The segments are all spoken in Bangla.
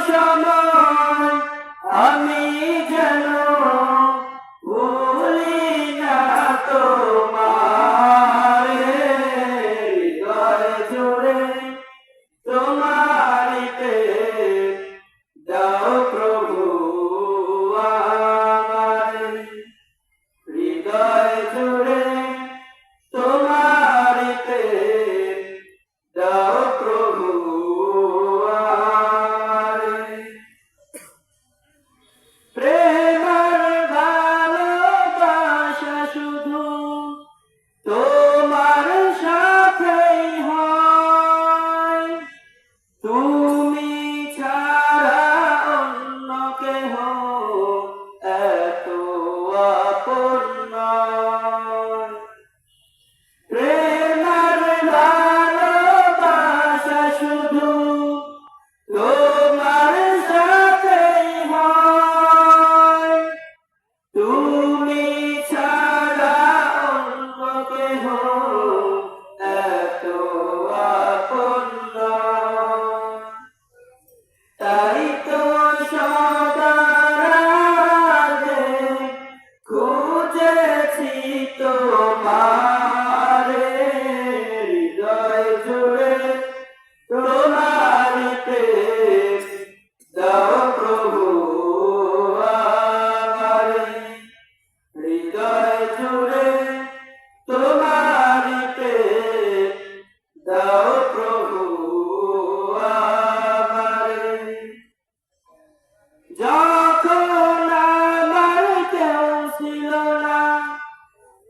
সময় আমি যেন ভুলি না তোমারে, হৃদয় জুড়ে তোমারই প্রেম দাও প্রভু আমারে, হৃদয় জুড়ে তোমারই প্রেম দাও প্রভু আমারে। প্রেমের ভালোবাসা শুধু তোমার সাথেই হয়, তুমি ছাড়া অন্য কেহ এত আপন নয়। প্রেমের ভালোবাসা শুধু তোমার সাথেই হয়, তুমি ছাড়া অন্য কেহ এত আপন নয়। তাই তো সবার আগে খুঁজেছি তোমারে, হৃদয় জুড়ে তোমারই প্রেম দাও প্রভু আমারে, হৃদয় জুড়ে তোমারই প্রেম দাও প্রভু আমারে। যখন আমার কেউ ছিল না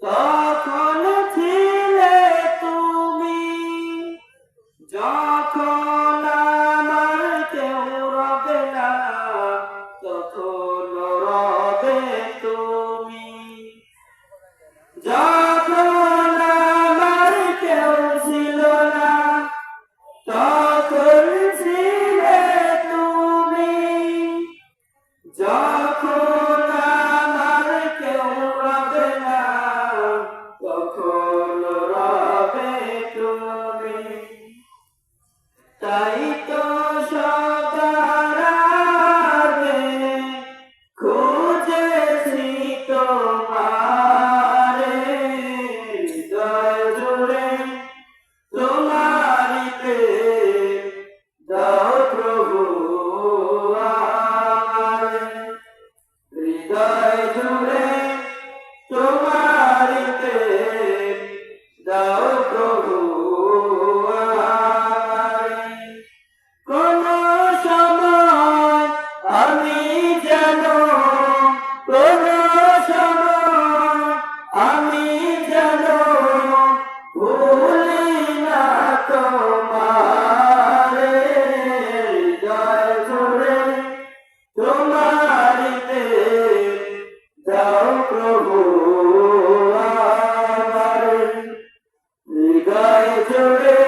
তখন ছিলে তুমি, যখন আমার কেউ রবে না তখন রবে তুমি, যখন আমার কেউ ছিল না তখন ছিলে তুমি, যখন আমার কেউ রবে না তখন রবে তুমি। তাই তো সবার আগে খুঁজেছি তোমারে, হৃদয় জুড়ে তোমারই প্রেম দাও প্রভু আমারে, হৃদয় জুড়ে তোমারই প্রেম দাও প্রভু আমারে। কোন সময় আমি যেন, কোন সময় আমি যেন ভুলি না তোমারে, হৃদয় জুড়ে তোমারই প্রেম দাও প্রভু আমারে, হৃদয় জুড়ে